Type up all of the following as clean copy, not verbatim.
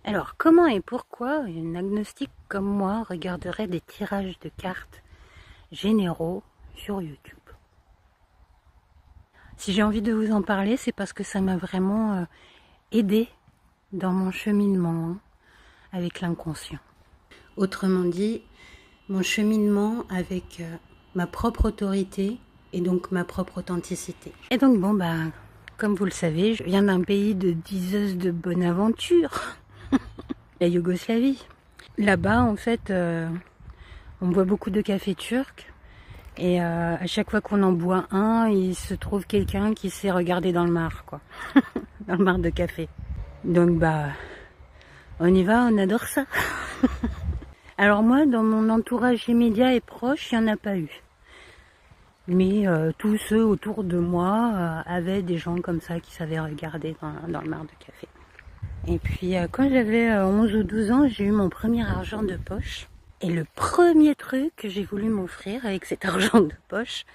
Alors, comment et pourquoi une agnostique comme moi regarderait des tirages de cartes généraux sur YouTube? Si j'ai envie de vous en parler, c'est parce que ça m'a vraiment aidé dans mon cheminement avec l'inconscient. Autrement dit, mon cheminement avec ma propre autorité et donc ma propre authenticité. Et donc comme vous le savez, je viens d'un pays de diseuses de bonne aventure, la Yougoslavie. Là-bas, en fait, on boit beaucoup de café turc. Et à chaque fois qu'on en boit un, il se trouve quelqu'un qui s'est regardé dans le mar, quoi. Dans le mar de café. Donc on y va, on adore ça. Alors moi, dans mon entourage immédiat et proche, il n'y en a pas eu. Mais tous ceux autour de moi avaient des gens comme ça qui savaient regarder dans le mar de café. Et puis quand j'avais 11 ou 12 ans, j'ai eu mon premier argent de poche. Et le premier truc que j'ai voulu m'offrir avec cet argent de poche,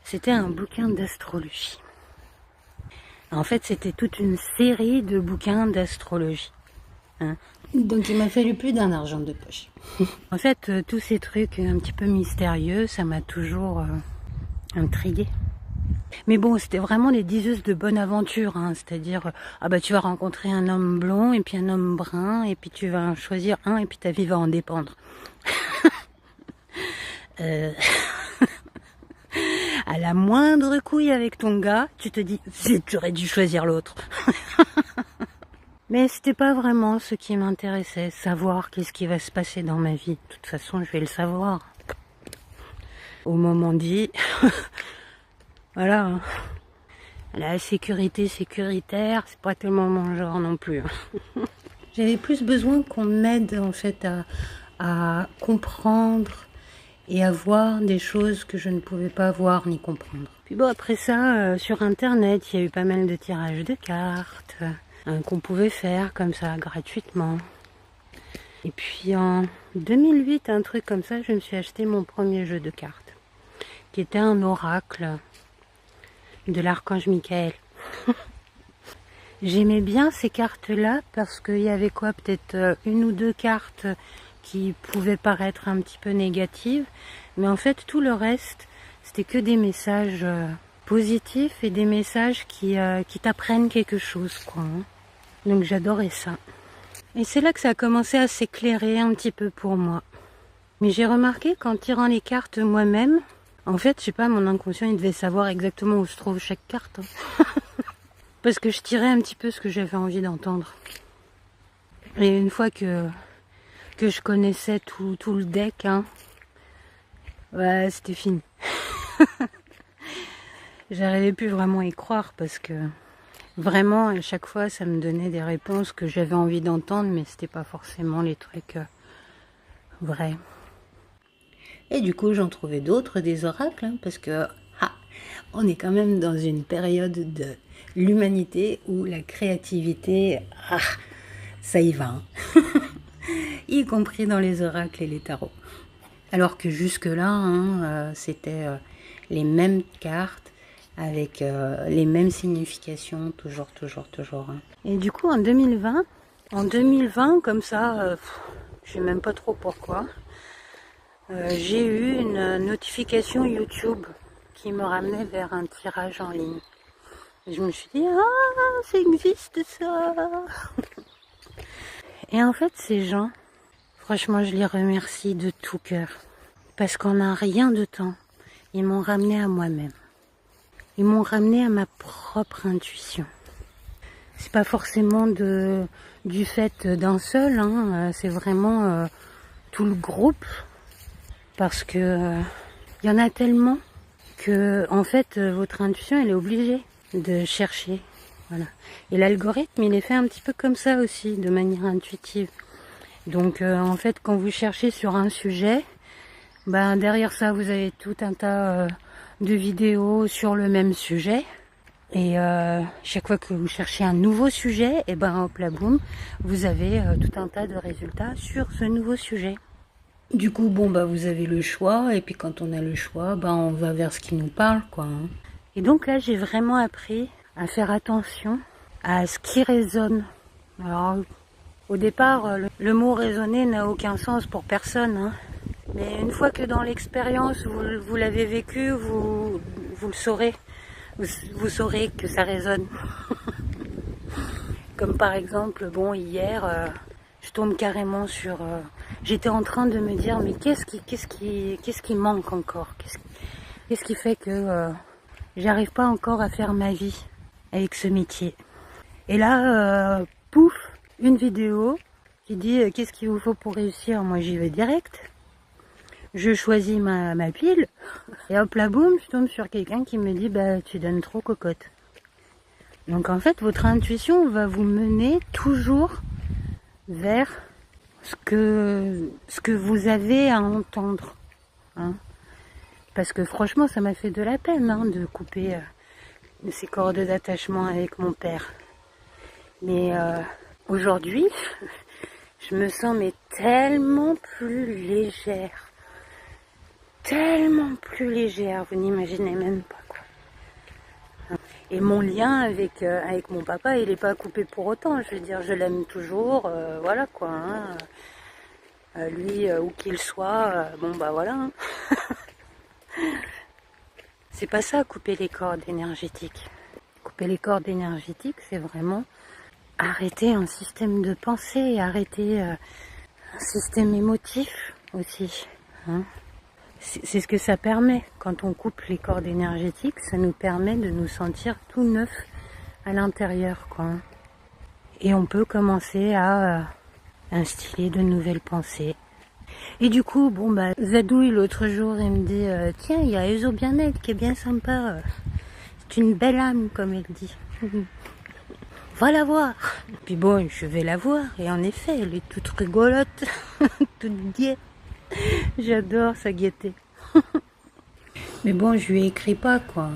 c'était un bouquin d'astrologie. En fait, c'était toute une série de bouquins d'astrologie. Hein. Donc il m'a fallu plus d'un argent de poche. En fait, tous ces trucs un petit peu mystérieux, ça m'a toujours intriguée. Mais bon, c'était vraiment des diseuses de bonne aventure, hein. C'est-à-dire, tu vas rencontrer un homme blond et puis un homme brun, et puis tu vas choisir un, et puis ta vie va en dépendre. À la moindre couille avec ton gars, tu te dis, tu aurais dû choisir l'autre. Mais c'était pas vraiment ce qui m'intéressait, savoir qu'est-ce qui va se passer dans ma vie. De toute façon, je vais le savoir. Au moment dit, voilà. Hein. La sécurité sécuritaire, c'est pas tellement mon genre non plus. J'avais plus besoin qu'on m'aide en fait à comprendre et à voir des choses que je ne pouvais pas voir ni comprendre. Puis bon, après ça, sur internet, il y a eu pas mal de tirages de cartes qu'on pouvait faire comme ça gratuitement. Et puis en 2008, un truc comme ça, je me suis acheté mon premier jeu de cartes, qui était un oracle de l'archange Michael. J'aimais bien ces cartes-là parce qu'il y avait quoi, peut-être une ou deux cartes qui pouvaient paraître un petit peu négatives, mais en fait tout le reste, c'était que des messages positifs et des messages qui t'apprennent quelque chose, quoi. Hein. Donc j'adorais ça. Et c'est là que ça a commencé à s'éclairer un petit peu pour moi. Mais j'ai remarqué qu'en tirant les cartes moi-même, en fait, je sais pas, mon inconscient, il devait savoir exactement où se trouve chaque carte. Hein. Parce que je tirais un petit peu ce que j'avais envie d'entendre. Et une fois que je connaissais tout le deck, hein, ouais, c'était fini. J'arrivais plus vraiment à y croire parce que vraiment, à chaque fois, ça me donnait des réponses que j'avais envie d'entendre, mais c'était pas forcément les trucs vrais. Et du coup, j'en trouvais d'autres, des oracles, hein, parce que on est quand même dans une période de l'humanité où la créativité, ça y va, hein. Y compris dans les oracles et les tarots. Alors que jusque-là, hein, c'était les mêmes cartes avec les mêmes significations, toujours. Hein. Et du coup, en 2020, comme ça, je sais même pas trop pourquoi, j'ai eu une notification YouTube qui me ramenait vers un tirage en ligne. Et je me suis dit, ça existe ça. Et en fait, ces gens, franchement, je les remercie de tout cœur. Parce qu'en un rien de temps, ils m'ont ramené à moi-même. Ils m'ont ramené à ma propre intuition. C'est pas forcément du fait d'un seul, hein, c'est vraiment tout le groupe. Parce que y en a tellement que, en fait, votre intuition, elle est obligée de chercher. Voilà. Et l'algorithme, il est fait un petit peu comme ça aussi, de manière intuitive. Donc, en fait, quand vous cherchez sur un sujet, derrière ça, vous avez tout un tas de vidéos sur le même sujet. Et chaque fois que vous cherchez un nouveau sujet, et hop là boum, vous avez tout un tas de résultats sur ce nouveau sujet. Du coup, vous avez le choix, et puis quand on a le choix, on va vers ce qui nous parle, quoi. Hein. Et donc là, j'ai vraiment appris à faire attention à ce qui résonne. Alors, Au départ, le mot raisonner n'a aucun sens pour personne, hein. Mais une fois que dans l'expérience, vous l'avez vécu, vous le saurez. Vous saurez que ça résonne. Comme par exemple, bon, hier, je tombe carrément sur... j'étais en train de me dire, mais qu'est-ce qui manque encore? Qu'est-ce qui fait que j'arrive pas encore à faire ma vie avec ce métier? Et là, pouf, une vidéo qui dit qu'est-ce qu'il vous faut pour réussir? Moi, j'y vais direct. Je choisis ma pile. Et hop là, boum, je tombe sur quelqu'un qui me dit, bah, tu donnes trop cocotte. Donc en fait, votre intuition va vous mener toujours vers ce que vous avez à entendre, hein. Parce que franchement, ça m'a fait de la peine, hein, de couper ces cordes d'attachement avec mon père. Mais aujourd'hui, je me sens mais tellement plus légère. Tellement plus légère, vous n'imaginez même pas, quoi. Et mon lien avec mon papa, il n'est pas coupé pour autant. Je veux dire, je l'aime toujours, voilà quoi, hein. Lui, où qu'il soit, bon bah voilà, hein. C'est pas ça, couper les cordes énergétiques. Couper les cordes énergétiques, c'est vraiment arrêter un système de pensée, arrêter un système émotif aussi, hein. C'est ce que ça permet. Quand on coupe les cordes énergétiques, ça nous permet de nous sentir tout neuf à l'intérieur, quoi. Et on peut commencer à instiller de nouvelles pensées. Et du coup, bon bah, Zadouille l'autre jour, il me dit tiens, il y a Ezo Bien-être qui est bien sympa. C'est une belle âme, comme elle dit. Va la voir. Puis bon, je vais la voir. Et en effet, elle est toute rigolote, toute gaie. J'adore sa gaieté. Mais bon, je lui ai écrit pas, quoi.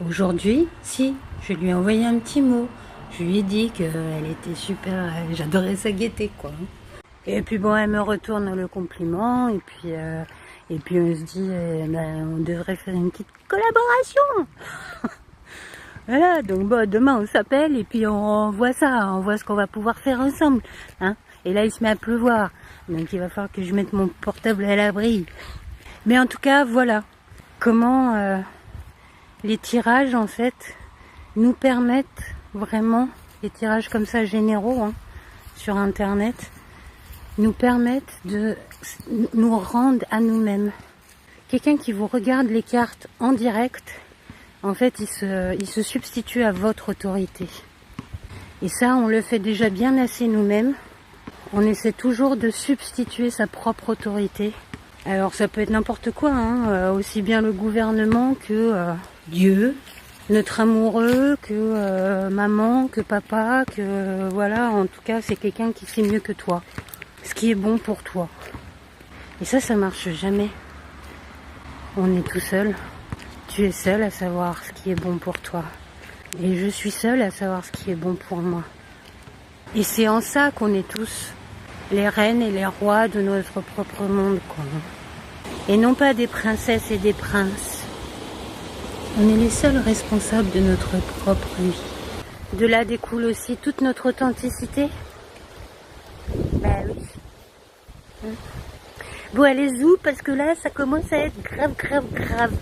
Aujourd'hui, si, je lui ai envoyé un petit mot. Je lui ai dit qu'elle était super, j'adorais sa gaieté, quoi. Et puis bon, elle me retourne le compliment. Et puis on se dit, on devrait faire une petite collaboration. Voilà, donc bon, demain on s'appelle et puis on voit ça, on voit ce qu'on va pouvoir faire ensemble, hein. Et là il se met à pleuvoir, donc il va falloir que je mette mon portable à l'abri. Mais en tout cas, voilà comment les tirages en fait nous permettent vraiment, les tirages comme ça généraux, hein, sur internet, nous permettent de nous rendre à nous-mêmes. Quelqu'un qui vous regarde les cartes en direct, en fait, il se substitue à votre autorité. Et ça, on le fait déjà bien assez nous-mêmes. On essaie toujours de substituer sa propre autorité. Alors, ça peut être n'importe quoi, hein, aussi bien le gouvernement que Dieu, notre amoureux, que maman, que papa, que voilà, en tout cas, c'est quelqu'un qui sait mieux que toi. Ce qui est bon pour toi. Et ça marche jamais. On est tout seul. Tu es seul à savoir ce qui est bon pour toi. Et je suis seule à savoir ce qui est bon pour moi. Et c'est en ça qu'on est tous les reines et les rois de notre propre monde, quoi. Et non pas des princesses et des princes. On est les seuls responsables de notre propre vie. De là découle aussi toute notre authenticité. Bah oui. Bon, allez zou, parce que là, ça commence à être grave.